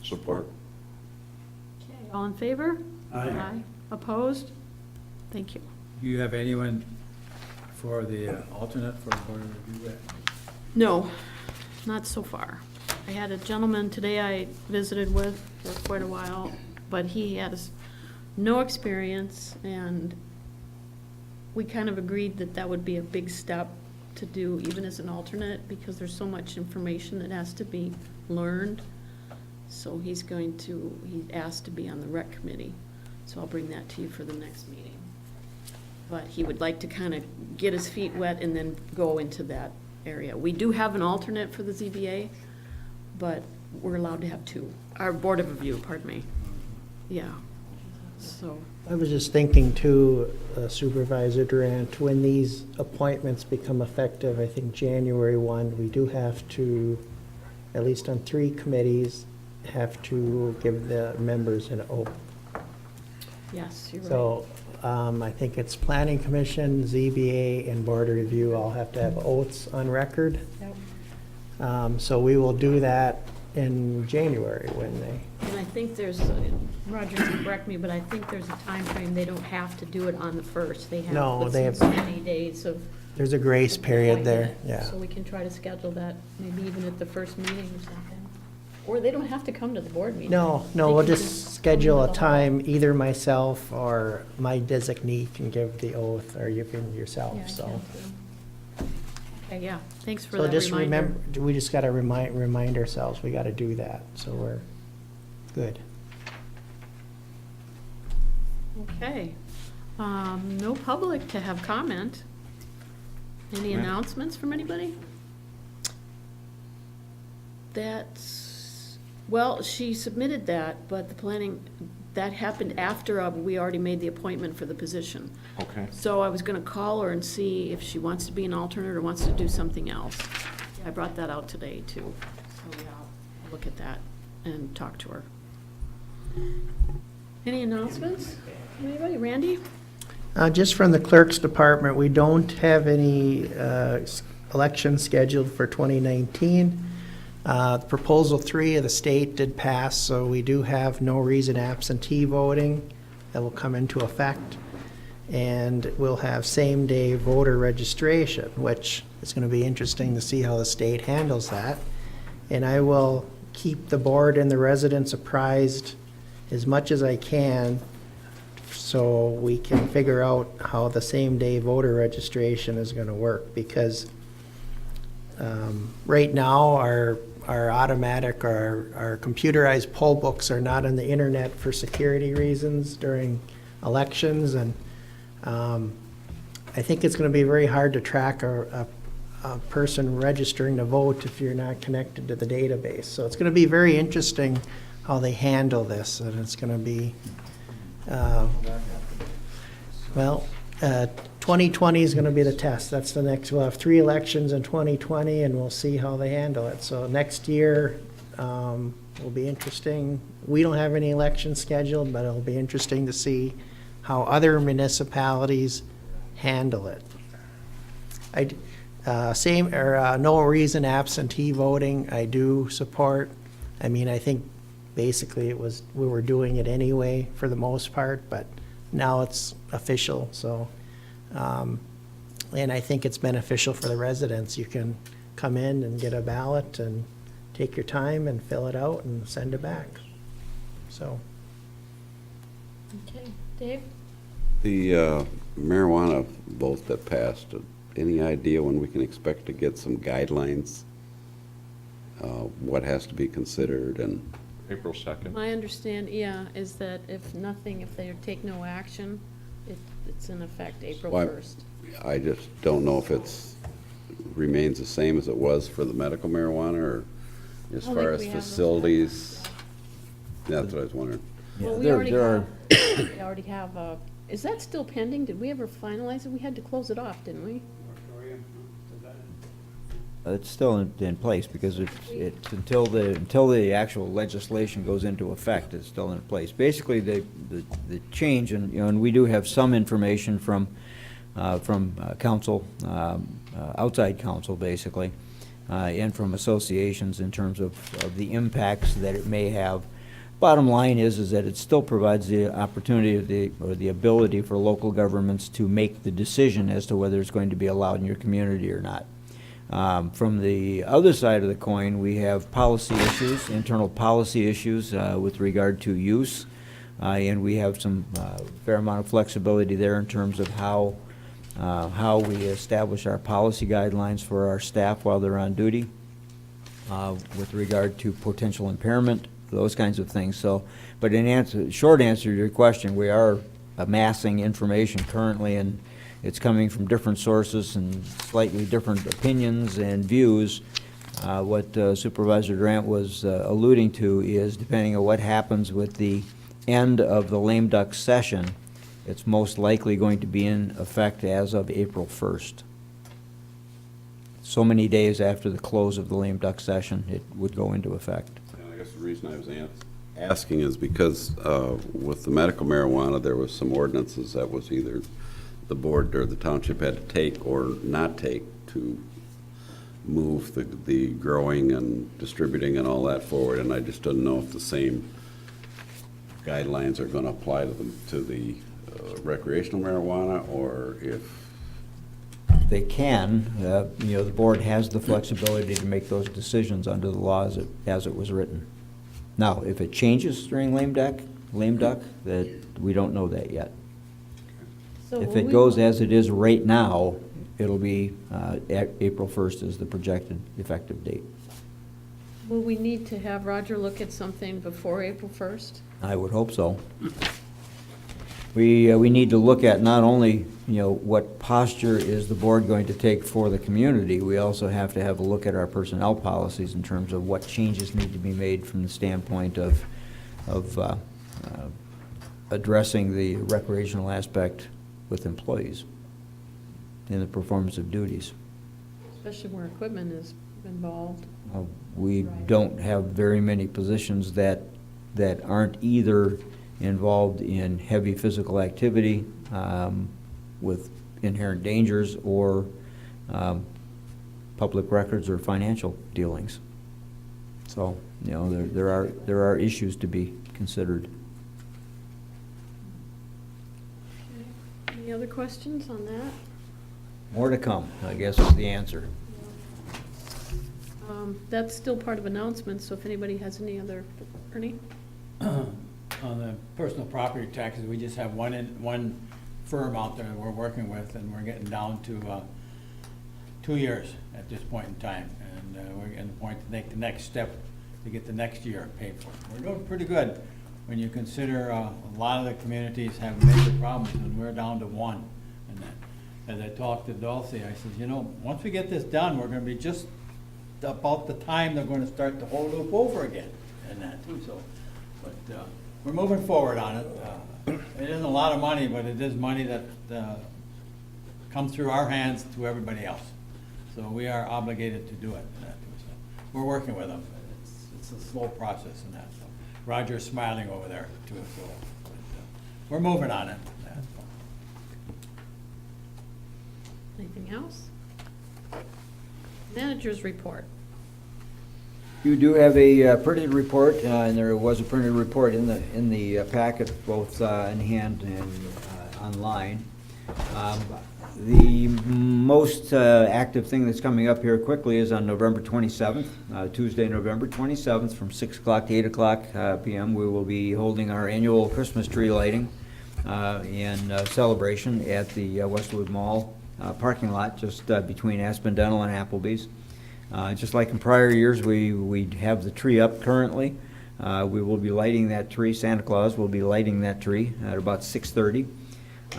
Support. Okay. All in favor? Aye. Opposed? Thank you. Do you have anyone for the alternate for Board of Review? No, not so far. I had a gentleman today I visited with for quite a while, but he had no experience, and we kind of agreed that that would be a big step to do even as an alternate, because there's so much information that has to be learned. So he asked to be on the rec committee, so I'll bring that to you for the next meeting. But he would like to kind of get his feet wet and then go into that area. We do have an alternate for the ZBA, but we're allowed to have two. Our Board of Review, pardon me. Yeah, so. I was just thinking too, Supervisor Durant, when these appointments become effective, I think January 1, we do have to, at least on 3 committees, have to give the members an oath. Yes, you're right. So I think it's Planning Commission, ZBA, and Board of Review all have to have oaths on record. Yep. So we will do that in January when they, And I think there's, Roger can correct me, but I think there's a time frame. They don't have to do it on the 1st. They have, No, let's they see, have- so many days of. there's a grace period there, appointment. yeah. So we can try to schedule that, maybe even at the first meeting or something. Or they don't have to come to the board meeting. No, They we'll can just schedule come a to the hall. time, either myself or my designee can give the oath, or you can Yeah, yourself, I so. can too. Okay, yeah, thanks for So that just reminder. remember, we just gotta remind ourselves, we gotta do that, so we're good. Okay. No public to have comment. Any announcements from anybody? Well, she submitted that, but the planning, that happened after we already made the appointment for the position. Okay. So I was gonna call her and see if she wants to be an alternate or wants to do something else. I brought that out today, too. So, yeah, I'll look at that and talk to her. Any announcements? Anybody? Randy? Just from the clerk's department, we don't have any elections scheduled for 2019. Proposal 3 of the state did pass, so we do have no reason absentee voting that will come into effect. And we'll have same-day voter registration, which is going to be interesting to see how the state handles that. And I will keep the board and the residents apprised as much as I can so we can figure out how the same-day voter registration is going to work, because right now, our automatic, our computerized poll books are not on the internet for security reasons during elections, and I think it's going to be very hard to track a person registering to vote if you're not connected to the database. So it's going to be very interesting how they handle this, and it's going to be, 2020 is going to be the test. That's the next, we'll have 3 elections in 2020, and we'll see how they handle it. So next year will be interesting. We don't have any elections scheduled, but it'll be interesting to see how other municipalities handle it. No reason absentee voting, I do support. I mean, I think basically we were doing it anyway for the most part, but now it's official, so. And I think it's beneficial for the residents. You can come in and get a ballot and take your time and fill it out and send it back, so. Okay, Dave? The marijuana vote that passed, any idea when we can expect to get some guidelines? What has to be considered and? April 2nd. My understanding, is that if they take no action, it's in effect April Why- 1st. I just don't know if remains the same as it was for the medical marijuana, or as I don't far think as we have those facilities. That's what I was wondering. Well, we there- already there are- have, we already have, is that still pending? Did we ever finalize it? We had to close it off, didn't we? It's still in place because it's until the actual legislation goes into effect, it's still in place. Basically, the change, and and we do have some information from council, outside council, basically, and from associations in terms of the impacts that it may have. bottom line is that it still provides the opportunity or the ability for local governments to make the decision as to whether it's going to be allowed in your community or not. From the other side of the coin, we have policy issues, internal policy issues with regard to use, and we have some fair amount of flexibility there in terms of how we establish our policy guidelines for our staff while they're on duty, with regard to potential impairment, those kinds of things. So, but short answer to your question, we are amassing information currently, and it's coming from different sources and slightly different opinions and views. What Supervisor Durant was alluding to is, depending on what happens with the end of the lame duck session, it's most likely going to be in effect as of April 1st. So many days after the close of the lame duck session, it would go into effect. And I guess the reason I was asking is because with the medical marijuana, there was some ordinances that was either the board or the township had to take or not take to move the growing and distributing and all that forward, and I just didn't know if the same guidelines are going to apply to the recreational marijuana, or if They can, the board has the flexibility to make those decisions under the law as it was written. Now, if it changes during lame duck, that we don't know that yet. So If will it we- goes as it is right now, it'll be April 1st is the projected effective date. Will we need to have Roger look at something before April 1st? I would hope so. We need to look at not only, what posture is the board going to take for the community, we also have to have a look at our personnel policies in terms of what changes need to be made from the standpoint of addressing the recreational aspect with employees in the performance of duties. Especially where equipment is involved. We don't have very many positions that aren't either involved in heavy physical activity with inherent dangers or public records or financial dealings. So, there are issues to be considered. Any other questions on that? More to come, I guess is the answer. That's still part of announcements, so if anybody has any other, Ernie? On the personal property taxes, we just have one firm out there that we're working with, and we're getting down to 2 years at this point in time. And we're getting the point to take the next step to get the next year paid for. We're doing pretty good when you consider a lot of the communities have major problems, and we're down to one. And as I talked to Dulcie, I said, once we get this done, we're gonna be just about the time they're gonna start the whole loop over again and that too, so. But we're moving forward on it. It isn't a lot of money, but it is money that comes through our hands to everybody else. So we are obligated to do it and that too, so. We're working with them. It's a slow process and that, so. Roger's smiling over there too, so. But, we're moving on it. Anything else? Manager's report. You do have a printed report, and there was a printed report in the packet, both in hand and online. The most active thing that's coming up here quickly is on November 27th, Tuesday, November 27th, from 6 o'clock to 8 o'clock p.m. We will be holding our annual Christmas tree lighting and celebration at the Westwood Mall parking lot, just between Aspen Dental and Applebee's. Just like in prior years, we have the tree up currently. We will be lighting that tree. Santa Claus will be lighting that tree at about 6:30.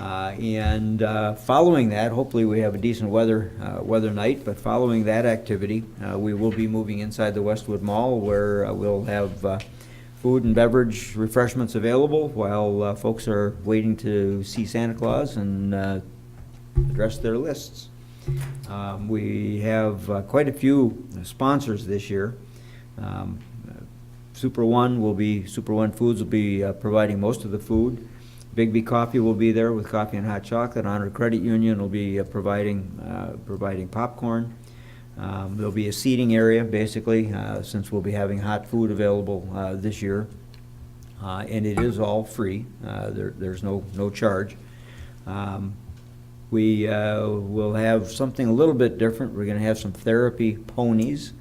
And following that, hopefully we have a decent weather night, but following that activity, we will be moving inside the Westwood Mall, where we'll have food and beverage refreshments available while folks are waiting to see Santa Claus and address their lists. We have quite a few sponsors this year. Super One Foods will be providing most of the food. Bigby Coffee will be there with coffee and hot chocolate. Honor Credit Union will be providing popcorn. There'll be a seating area, basically, since we'll be having hot food available this year. and it is all free. There's no charge. We will have something a little bit different. We're going to have some therapy ponies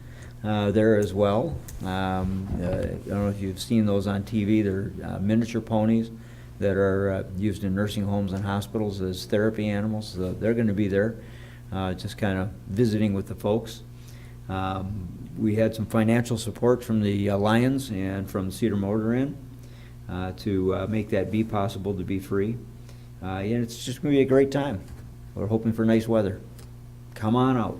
there as well. I don't know if you've seen those on TV. They're miniature ponies that are used in nursing homes and hospitals as therapy animals. So they're going to be there, just kind of visiting with the folks. We had some financial support from the Lions and from Cedar Motor Inn to make that be possible to be free. And it's just going to be a great time. We're hoping for nice weather. Come on out.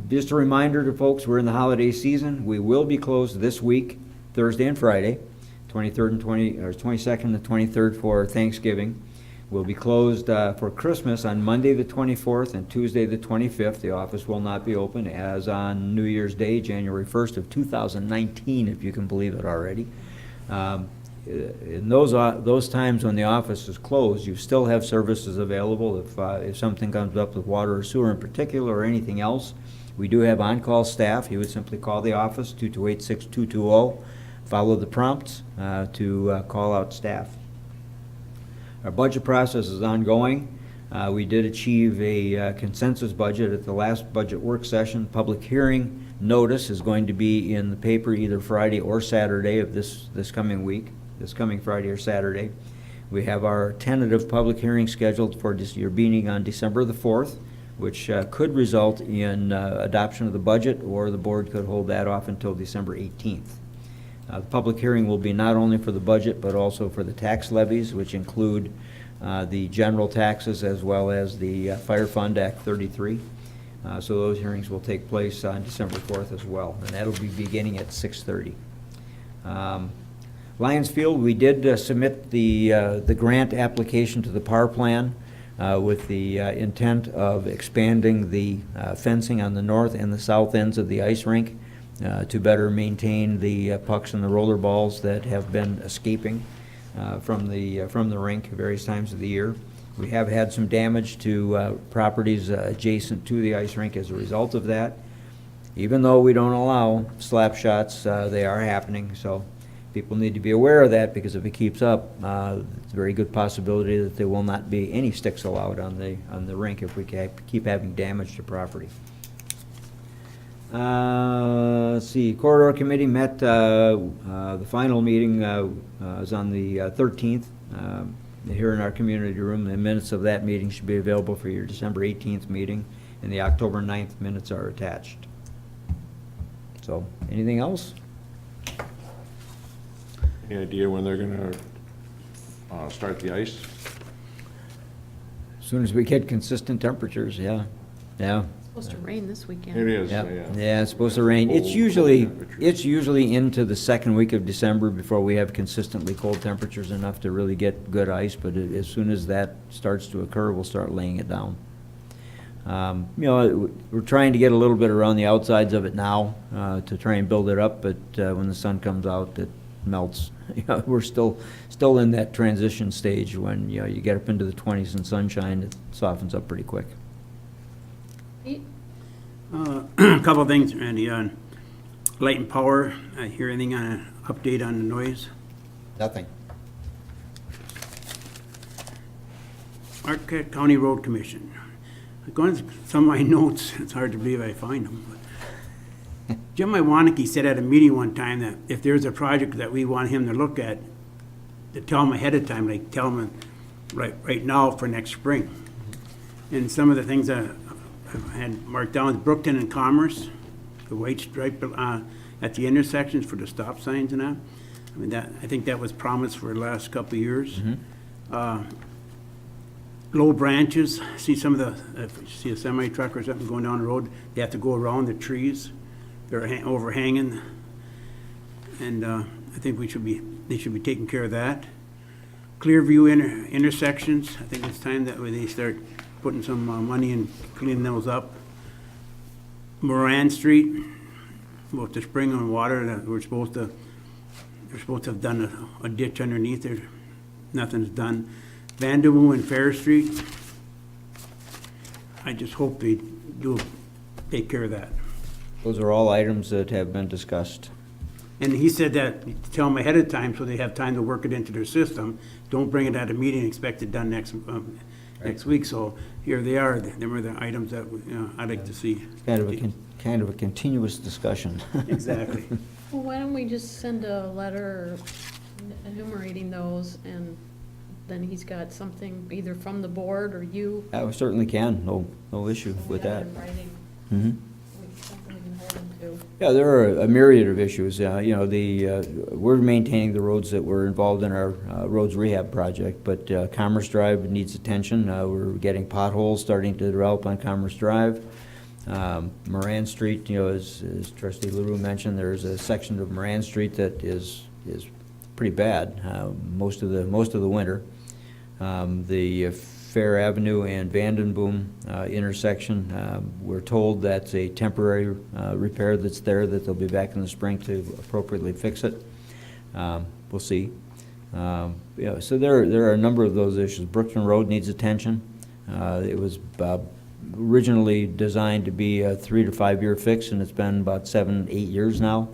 Just a reminder to folks, we're in the holiday season. We will be closed this week, Thursday and Friday, 23rd and 22nd and 23rd for Thanksgiving. We'll be closed for Christmas on Monday the 24th and Tuesday the 25th. The office will not be open as on New Year's Day, January 1st of 2019, if you can believe it already. In those times when the office is closed, you still have services available if something comes up with water or sewer in particular or anything else. We do have on-call staff. You would simply call the office, 228-6220, follow the prompts to call out staff. Our budget process is ongoing. We did achieve a consensus budget at the last budget work session. Public hearing notice is going to be in the paper either Friday or Saturday of this coming week. This coming Friday or Saturday. We have our tentative public hearing scheduled for your meeting on December the 4th, which could result in adoption of the budget, or the board could hold that off until December 18th. The public hearing will be not only for the budget, but also for the tax levies, which include the general taxes as well as the Fire Fund Act 33. So those hearings will take place on December 4th as well, and that'll be beginning at 6:30. Lions Field, we did submit the grant application to the power plan with the intent of expanding the fencing on the north and the south ends of the ice rink to better maintain the pucks and the roller balls that have been escaping from the rink at various times of the year. We have had some damage to properties adjacent to the ice rink as a result of that. Even though we don't allow slap shots, they are happening, so people need to be aware of that, because if it keeps up, it's a very good possibility that there will not be any sticks allowed on the rink if we keep having damage to property. Let's see, Corridor Committee met, the final meeting was on the 13th here in our community room. The minutes of that meeting should be available for your December 18th meeting, and the October 9th minutes are attached. So, anything else? Any idea when they're gonna start the ice? As soon as we get consistent temperatures, yeah. Supposed to rain this weekend. It is, Yeah, yeah. yeah, it's supposed to rain. Cold temperatures. It's usually into the second week of December before we have consistently cold temperatures enough to really get good ice, but as soon as that starts to occur, we'll start laying it down. We're trying to get a little bit around the outsides of it now to try and build it up, but when the sun comes out, it melts. We're still in that transition stage when you get up into the 20s and sunshine, it softens up pretty quick. Pete? A couple of things, Randy, on light and power. I hear anything on an update on the noise? Nothing. Marquette County Road Commission. Going through some of my notes, it's hard to believe I find them. But Jim Iwaniki said at a meeting one time that if there's a project that we want him to look at, to tell him ahead of time, like tell him right now for next spring. And some of the things that I had marked down is Brookton and Commerce, the white stripe at the intersections for the stop signs and that. I mean, I think that was promised for the last couple of years. Low branches, see some of the, if you see a semi truck or something going down the road, they have to go around the trees. They're overhanging. And I think they should be taking care of that. Clearview intersections, I think it's time that they start putting some money in cleaning those up. Moran Street, with the spring on water, that they're supposed to have done a ditch underneath there. Nothing's done. Vandermoo and Fair Street, I just hope they do take care of that. Those are all items that have been discussed. And he said that, to tell them ahead of time so they have time to work it into their system. Don't bring it at a meeting and expect it done next week. So here they are. They were the items that I'd like to see. Kind of a continuous discussion. Exactly. Well, why don't we just send a letter enumerating those, and then he's got something either from the board or you. We certainly can, no issue with that. In writing. Mhm. Something we can hold him to. Yeah, there are a myriad of issues. You know, we're maintaining the roads that were involved in our roads rehab project, but Commerce Drive needs attention. We're getting potholes starting to develop on Commerce Drive. Moran Street, you know, as Trustee LaRue mentioned, there's a section of Moran Street that is pretty bad most of the winter. The Fair Avenue and Vandenboom intersection, we're told that's a temporary repair that's there, that they'll be back in the spring to appropriately fix it. We'll see. Yeah, so there are a number of those issues. Brookton Road needs attention. It was originally designed to be a 3 to 5 year fix, and it's been about 7-8 years now.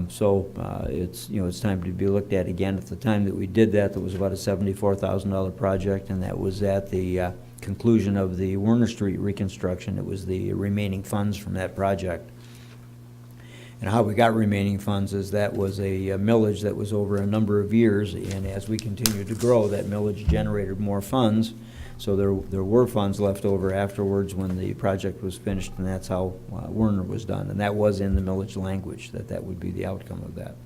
So it's time to be looked at again. At the time that we did that, there was about a $74,000 project, and that was at the conclusion of the Werner Street reconstruction. It was the remaining funds from that project. And how we got remaining funds is that was a millage that was over a number of years, and as we continued to grow, that millage generated more funds. So there were funds left over afterwards when the project was finished, and that's how Werner was done. And that was in the millage language, that would be the outcome of that.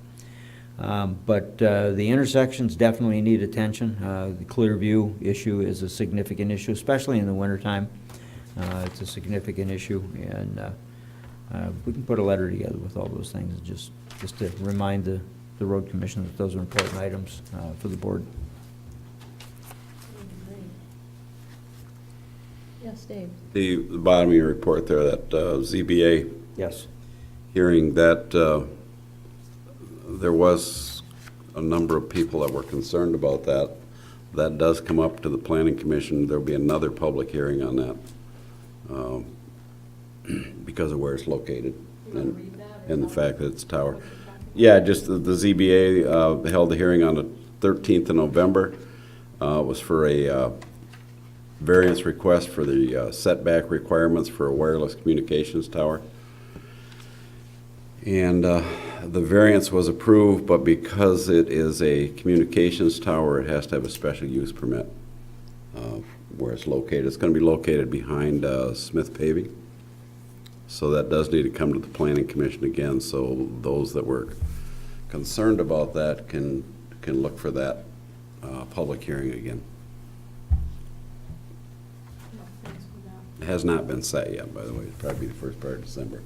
But the intersections definitely need attention. The Clearview issue is a significant issue, especially in the wintertime. It's a significant issue, and we can put a letter together with all those things, just to remind the road commission that those are important items for the board. Yes, Dave. The bottom of your report there, that ZBA Yes. hearing, that there was a number of people that were concerned about that. That does come up to the planning commission. There'll be another public hearing on that because of where it's located and the fact that it's a tower. Yeah, just the ZBA held a hearing on the 13th of November. It was for a variance request for the setback requirements for a wireless communications tower. And the variance was approved, but because it is a communications tower, it has to have a special use permit where it's located. It's going to be located behind Smith Paving. So that does need to come to the Planning Commission again, so those that were concerned about that can look for that public hearing again. It has not been set yet, by the way. It'll probably be the first part of December.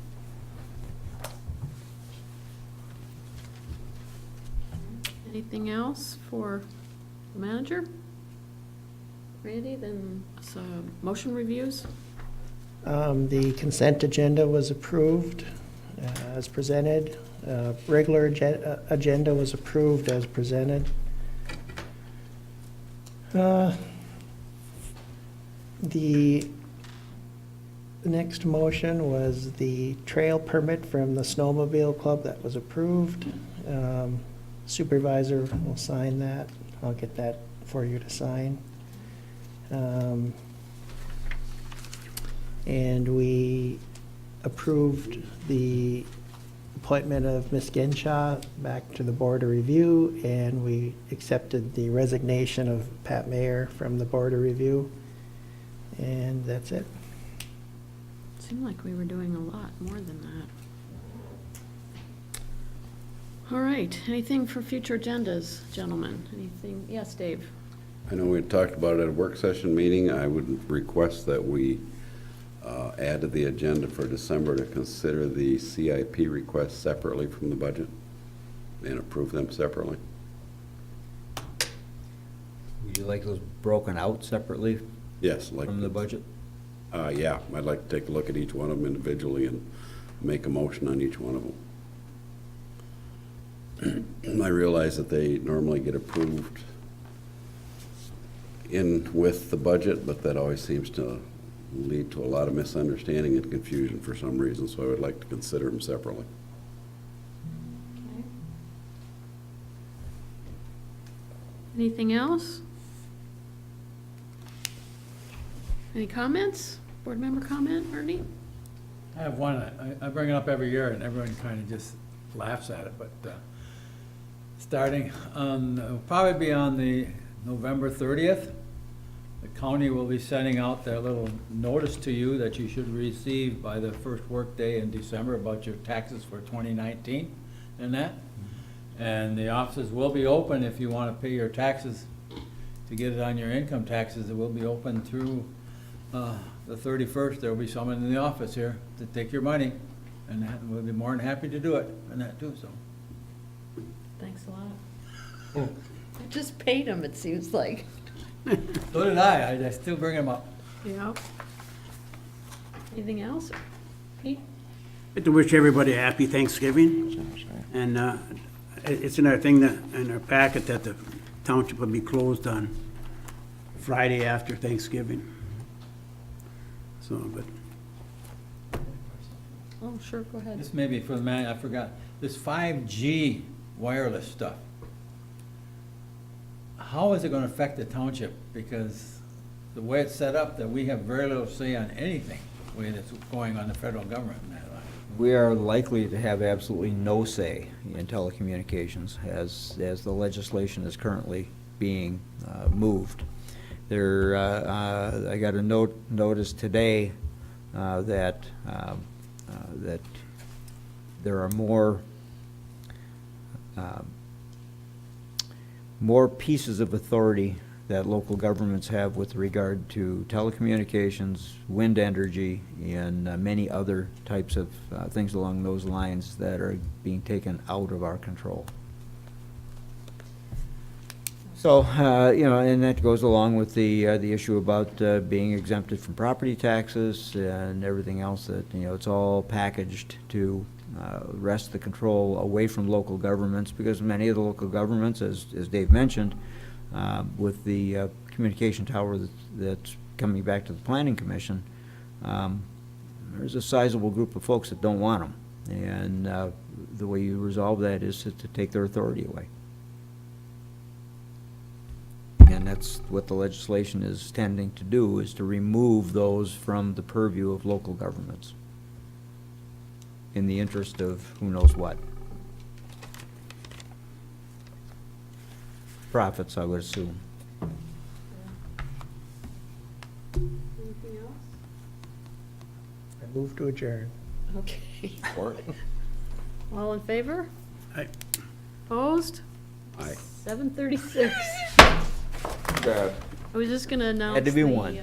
Anything else for the manager? Randy, then motion reviews? The consent agenda was approved as presented. Regular agenda was approved as presented. The next motion was the trail permit from the snowmobile club that was approved. Supervisor will sign that. I'll get that for you to sign. And we approved the appointment of Ms. Genshaw back to the Board of Review, and we accepted the resignation of Pat Mayer from the Board of Review. And that's it. Seemed like we were doing a lot more than that. All right, anything for future agendas, gentlemen? Anything? Yes, Dave? I know we had talked about it at a work session meeting. I would request that we add to the agenda for December to consider the CIP requests separately from the budget and approve them separately. Would you like those broken out separately Yes, like from the budget? Yeah, I'd like to take a look at each one of them individually and make a motion on each one of them. I realize that they normally get approved in with the budget, but that always seems to lead to a lot of misunderstanding and confusion for some reason, so I would like to consider them separately. Anything else? Any comments? Board member comment, Ernie? I have one, I bring it up every year and everyone kind of just laughs at it, but starting on, it'll probably be on the November 30th, the county will be sending out their little notice to you that you should receive by the first workday in December about your taxes for 2019 and that. And the offices will be open if you want to pay your taxes, to get it on your income taxes. It will be open through the 31st. There will be someone in the office here to take your money, and we'll be more than happy to do it, and that too, so. Thanks a lot. I just paid him, it seems like. So did I still bring them up. Yeah. Anything else? Pete? I'd like to wish everybody a happy Thanksgiving. And it's another thing that, in our packet, that the township will be closed on Friday after Thanksgiving. So, but Oh, sure, go ahead. This may be for the man, I forgot. This 5G wireless stuff. How is it gonna affect the township? Because the way it's set up, that we have very little say on anything, the way that's going on the federal government in that line. We are likely to have absolutely no say in telecommunications as the legislation is currently being moved. There, I got a notice today that there are more pieces of authority that local governments have with regard to telecommunications, wind energy, and many other types of things along those lines that are being taken out of our control. So, and that goes along with the issue about being exempted from property taxes and everything else that, it's all packaged to wrest the control away from local governments, because many of the local governments, as Dave mentioned, with the communication tower that's coming back to the Planning Commission, there's a sizable group of folks that don't want them. And the way you resolve that is to take their authority away. And that's what the legislation is tending to do, is to remove those from the purview of local governments in the interest of who knows what. Profits, I would assume. Anything else? I move to adjourn. Okay. Or- All in favor? Aye. Opposed? Aye. 7:36. Bad. I was just gonna announce Had to be the, one.